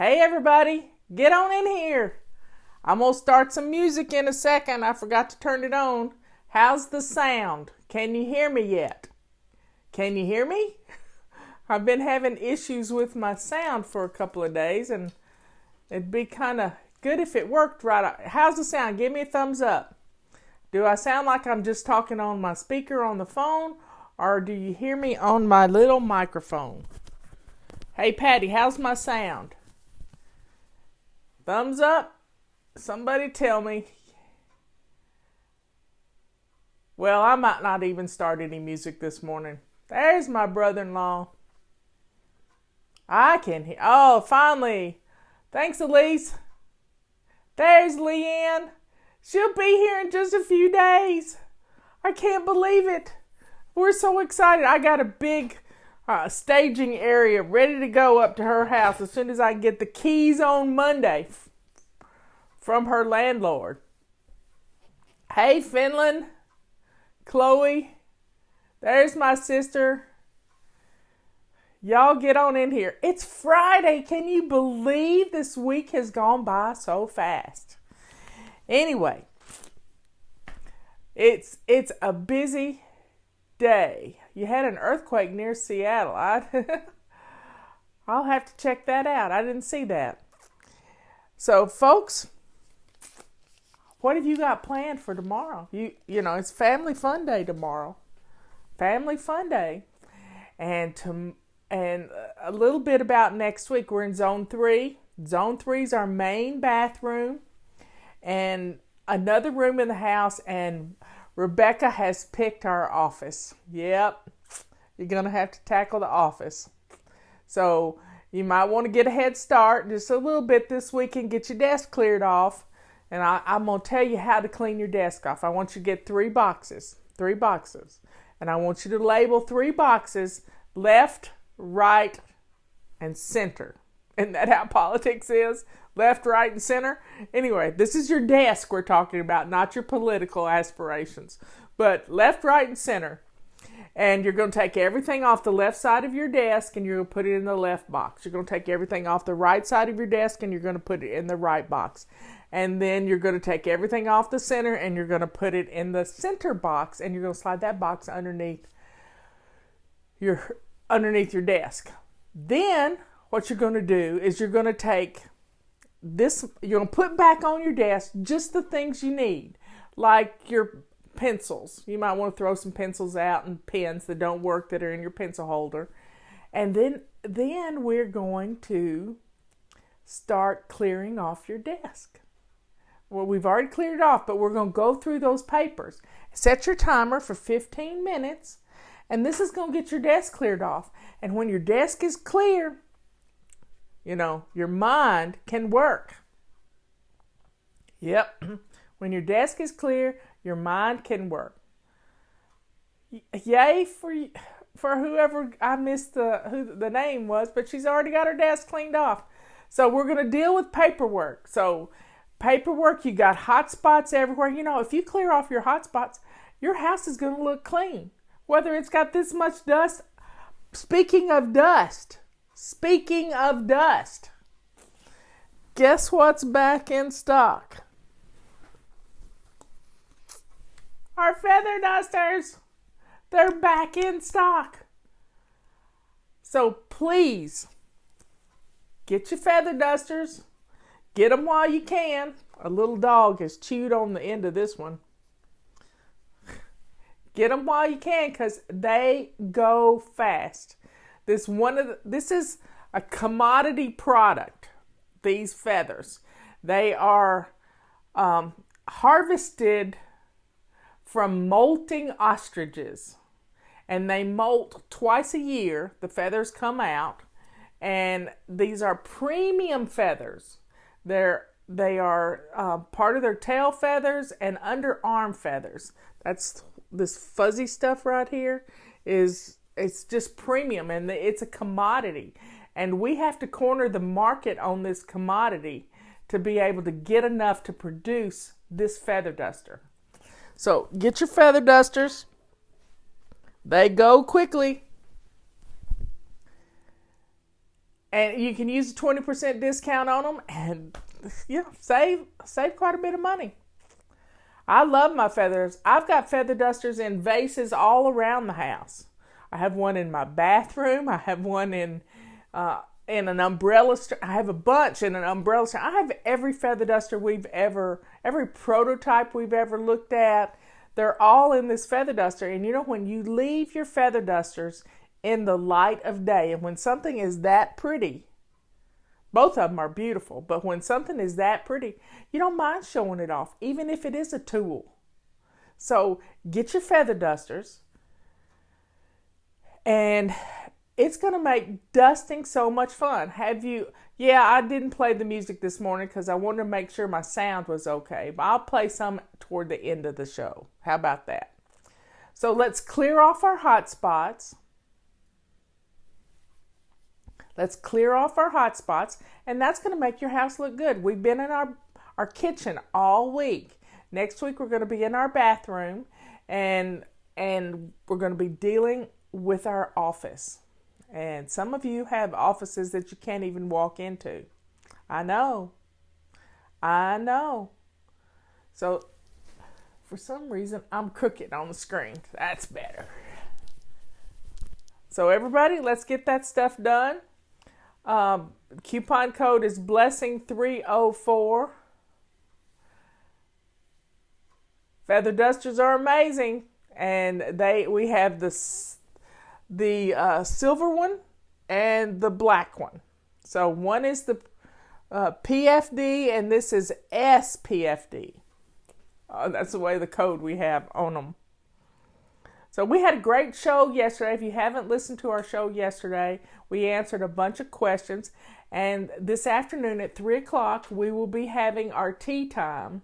Hey everybody, get on in here. I'm going to start some music in a second. I forgot to turn it on. How's the sound? Can you hear me yet? Can you hear me? I've been having issues with my sound for a couple of days, and it'd be kind of good if it worked right. How's the sound? Give me a thumbs up. Do I sound like I'm just talking on my speaker on the phone, or do you hear me on my little microphone? Hey Patty, how's my sound? Thumbs up? Somebody tell me. Well, I might not even start any music this morning. There's my brother-in-law. I can hear. Oh, finally. Thanks, Elise. There's Leanne. She'll be here in just a few days. I can't believe it. We're so excited. I got a big staging area ready to go up to her house as soon as I get the keys on Monday from her landlord. Hey, Finland. Chloe. There's my sister. Y'all get on in here. It's Friday. Can you believe this week has gone by so fast? Anyway, it's a busy day. You had an earthquake near Seattle. I'll have to check that out. I didn't see that. So, folks, what have you got planned for tomorrow? You know, it's Family Fun Day tomorrow. Family Fun Day. And a little bit about next week. We're in Zone 3. Zone 3 is our main bathroom and another room in the house, and Rebecca has picked our office. Yep, you're going to have to tackle the office. So you might want to get a head start just a little bit this week and get your desk cleared off. And I'm going to tell you how to clean your desk off. I want you to get 3 boxes. And I want you to label 3 boxes left, right, and center. Isn't that how politics is? Left, right, and center? Anyway, this is your desk we're talking about, not your political aspirations. But left, right, and center. And you're going to take everything off the left side of your desk and you're going to put it in the left box. You're going to take everything off the right side of your desk and you're going to put it in the right box. And then you're going to take everything off the center and you're going to put it in the center box, and you're going to slide that box underneath your desk. Then what you're going to do is you're going to take this, you're going to put back on your desk just the things you need, like your pencils. You might want to throw some pencils out and pens that don't work that are in your pencil holder. And then we're going to start clearing off your desk. Well, we've already cleared it off, but we're going to go through those papers. Set your timer for 15 minutes, and this is going to get your desk cleared off. And when your desk is clear, you know, your mind can work. Yep. When your desk is clear, your mind can work. Yay for whoever, I missed who the name was, but she's already got her desk cleaned off. So we're going to deal with paperwork. So paperwork, you got hot spots everywhere. You know, if you clear off your hot spots, your house is going to look clean. Whether it's got this much dust. Speaking of dust, guess what's back in stock? Our feather dusters. They're back in stock. So please, get your feather dusters. Get them while you can. A little dog has chewed on the end of this one. Get them while you can because they go fast. This is a commodity product, these feathers. They are harvested from molting ostriches. And they molt twice a year. The feathers come out. And these are premium feathers. They are part of their tail feathers and underarm feathers. That's this fuzzy stuff right here it's just premium, and it's a commodity. And we have to corner the market on this commodity to be able to get enough to produce this feather duster. So get your feather dusters. They go quickly. and you can use a 20% discount on them, and save quite a bit of money. I love my feathers. I've got feather dusters in vases all around the house. I have one in my bathroom. I have one in an umbrella. I have a bunch in an umbrella. I have every feather duster every prototype we've ever looked at. They're all in this feather duster. And when you leave your feather dusters in the light of day, and when something is that pretty, both of them are beautiful, but when something is that pretty, you don't mind showing it off, even if it is a tool. So get your feather dusters, and it's going to make dusting so much fun. I didn't play the music this morning because I wanted to make sure my sound was okay, but I'll play some toward the end of the show. How about that? So let's clear off our hot spots. Let's clear off our hot spots, and that's going to make your house look good. We've been in our kitchen all week. Next week, we're going to be in our bathroom, and we're going to be dealing with our office. And some of you have offices that you can't even walk into. I know. So, for some reason, I'm crooked on the screen. That's better. So, everybody, let's get that stuff done. Coupon code is Blessing304. Feather dusters are amazing, and we have the silver one and the black one. So one is the PFD, and this is SPFD. That's the way the code we have on them. So we had a great show yesterday. If you haven't listened to our show yesterday, we answered a bunch of questions. And this afternoon at 3 o'clock, we will be having our tea time,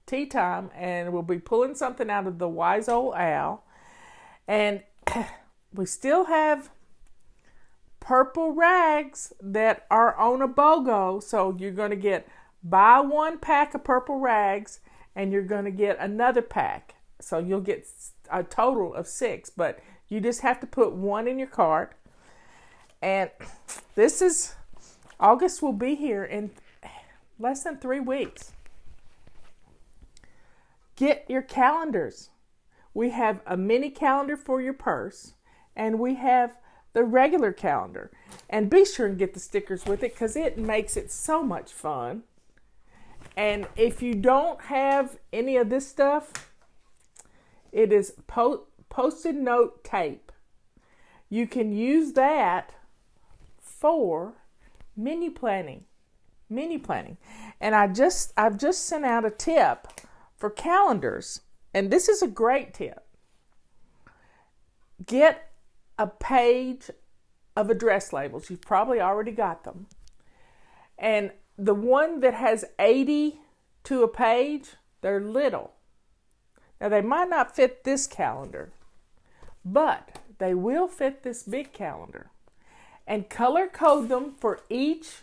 and we'll be pulling something out of the Wise Old Owl. And we still have purple rags that are on a BOGO. So you're going to buy one pack of purple rags, and you're going to get another pack. So you'll get a total of 6, but you just have to put one in your cart. And August will be here in less than 3 weeks. Get your calendars. We have a mini calendar for your purse, and we have the regular calendar. And be sure and get the stickers with it, because it makes it so much fun. And if you don't have any of this stuff, it is Post-it note tape. You can use that for menu planning. And I've just sent out a tip for calendars, and this is a great tip. Get a page of address labels. You've probably already got them. And the one that has 80 to a page, they're little. Now, they might not fit this calendar, but they will fit this big calendar. And color code them for each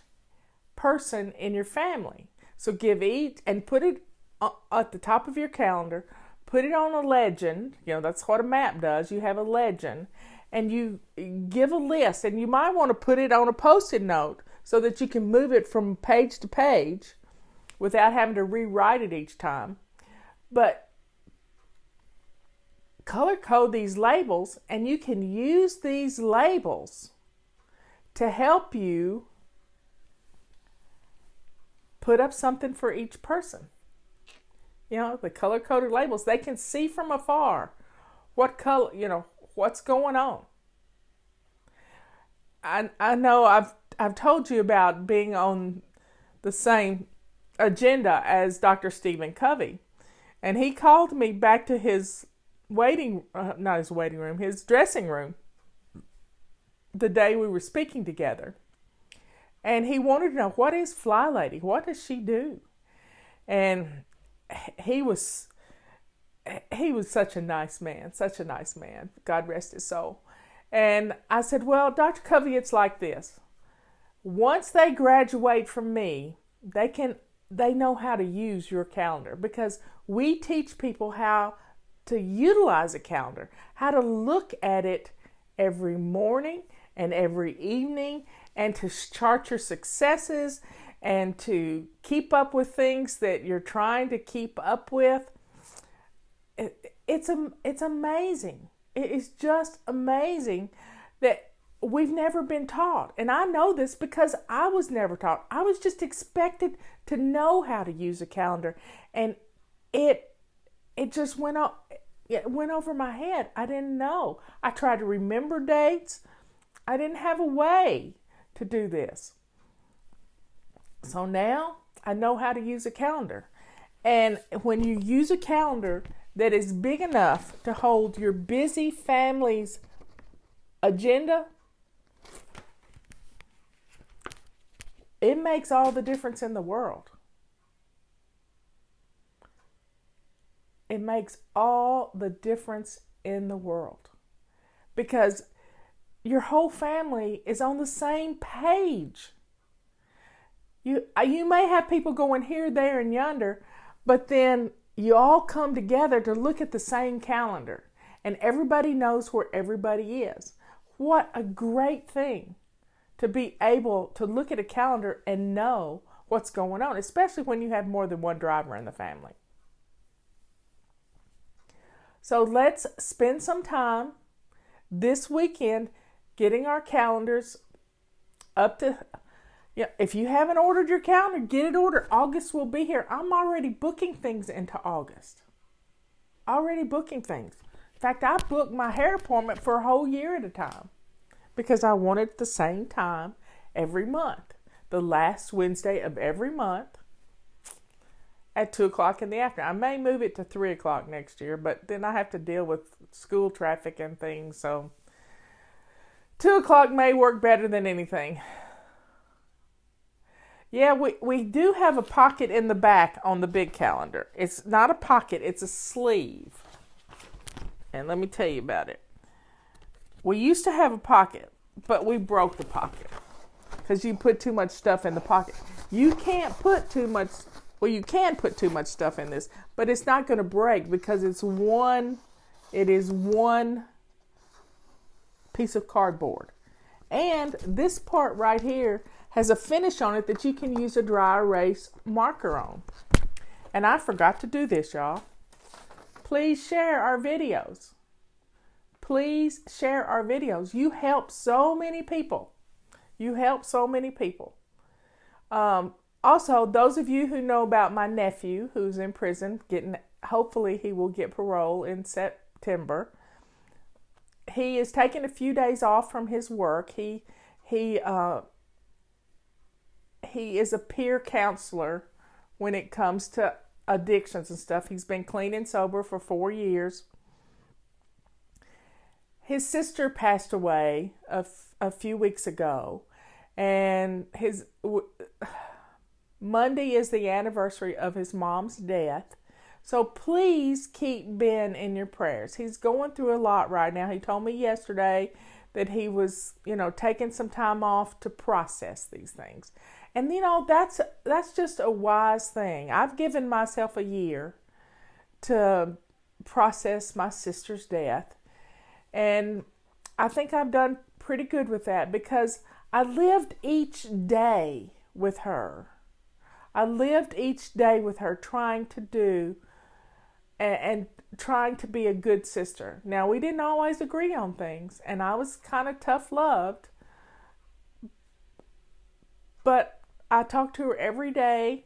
person in your family. So give each, and put it at the top of your calendar, put it on a legend. That's what a map does. You have a legend, and you give a list, and you might want to put it on a Post-it note so that you can move it from page to page without having to rewrite it each time. But color code these labels, and you can use these labels to help you put up something for each person. The color coded labels, they can see from afar what color, what's going on. I know I've told you about being on the same agenda as Dr. Stephen Covey, and he called me back to his his dressing room the day we were speaking together. And he wanted to know, what is Fly Lady? What does she do? And he was such a nice man. God rest his soul. And I said, well, Dr. Covey, it's like this. Once they graduate from me, they know how to use your calendar, because we teach people how to utilize a calendar, how to look at it every morning and every evening and to chart your successes and to keep up with things that you're trying to keep up with. It's amazing. It is just amazing that we've never been taught. And I know this because I was never taught. I was just expected to know how to use a calendar. And it just went over my head. I didn't know. I tried to remember dates. I didn't have a way to do this. So now I know how to use a calendar. And when you use a calendar that is big enough to hold your busy family's agenda, it makes all the difference in the world. It makes all the difference in the world. Because your whole family is on the same page. You may have people going here, there, and yonder, but then you all come together to look at the same calendar, and everybody knows where everybody is. What a great thing to be able to look at a calendar and know what's going on, especially when you have more than one driver in the family. So let's spend some time this weekend getting our calendars up to... if you haven't ordered your calendar, get it ordered. August will be here. I'm already booking things into August. Already booking things. In fact, I booked my hair appointment for a whole year at a time because I want it at the same time every month. The last Wednesday of every month at 2 o'clock in the afternoon. I may move it to 3 o'clock next year, but then I have to deal with school traffic and things. So 2 o'clock may work better than anything. Yeah, we do have a pocket in the back on the big calendar. It's not a pocket, it's a sleeve. And let me tell you about it. We used to have a pocket, but we broke the pocket because you put too much stuff in the pocket. You can't put too much, well, you can put too much stuff in this, but it's not going to break because it is one piece of cardboard. And this part right here has a finish on it that you can use a dry erase marker on. And I forgot to do this, y'all. Please share our videos. Please share our videos. You help so many people. You help so many people. Also, those of you who know about my nephew who's in prison, hopefully he will get parole in September. He is taking a few days off from his work. He is a peer counselor when it comes to addictions and stuff. He's been clean and sober for 4 years. His sister passed away a few weeks ago, and Monday is the anniversary of his mom's death. So please keep Ben in your prayers. He's going through a lot right now. He told me yesterday that he was, taking some time off to process these things. And, that's just a wise thing. I've given myself a year to process my sister's death. And I think I've done pretty good with that because I lived each day with her. I lived each day with her trying to do and trying to be a good sister. Now, we didn't always agree on things, and I was kind of tough-loved. But I talked to her every day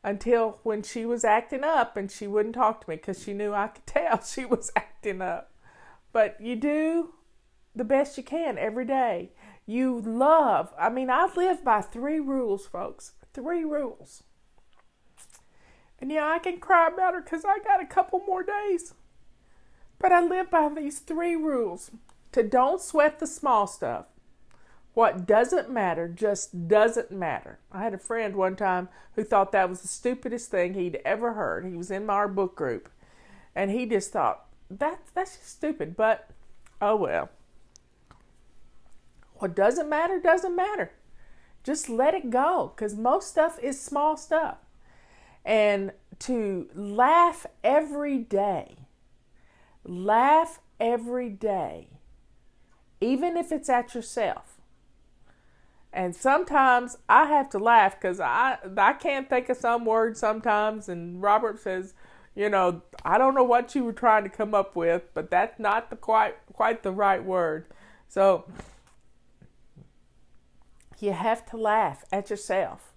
until when she was acting up and she wouldn't talk to me because she knew I could tell she was acting up. But you do the best you can every day. You love. I live by 3 rules, folks. 3 rules. And I can cry about her because I got a couple more days. But I live by these 3 rules. To don't sweat the small stuff. What doesn't matter just doesn't matter. I had a friend one time who thought that was the stupidest thing he'd ever heard. He was in our book group. And he just thought, that's just stupid. But, oh well. What doesn't matter doesn't matter. Just let it go. Because most stuff is small stuff. And to laugh every day. Laugh every day. Even if it's at yourself. And sometimes I have to laugh because I can't think of some words sometimes. And Robert says, I don't know what you were trying to come up with, but that's not quite the right word. So you have to laugh at yourself.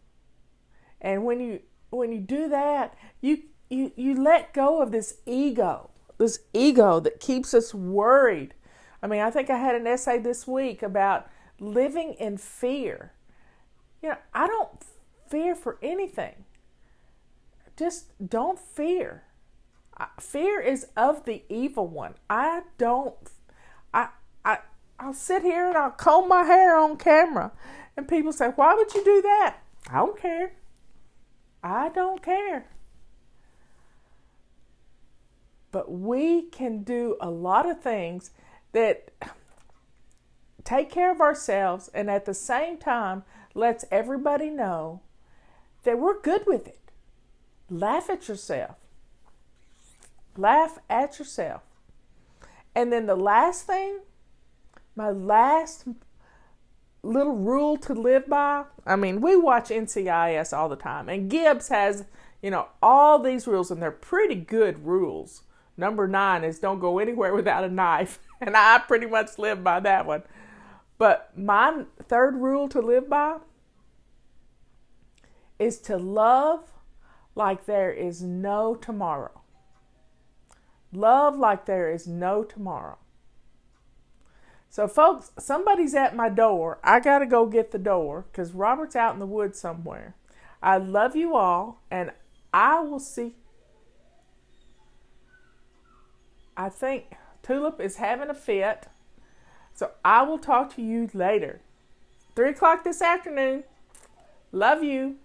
And when you do that, you let go of this ego that keeps us worried. I mean, I think I had an essay this week about living in fear. I don't fear for anything. Just don't fear. Fear is of the evil one. I'll sit here and I'll comb my hair on camera. And people say, why would you do that? I don't care. I don't care. But we can do a lot of things that take care of ourselves and at the same time lets everybody know that we're good with it. Laugh at yourself. Laugh at yourself. And then the last thing, my last little rule to live by, I mean, we watch NCIS all the time, and Gibbs has, all these rules, and they're pretty good rules. Number 9 is don't go anywhere without a knife, and I pretty much live by that one. But my third rule to live by is to love like there is no tomorrow. Love like there is no tomorrow. So, folks, somebody's at my door. I got to go get the door because Robert's out in the woods somewhere. I love you all, and I will see. I think Tulip is having a fit. So I will talk to you later. 3 o'clock this afternoon. Love you.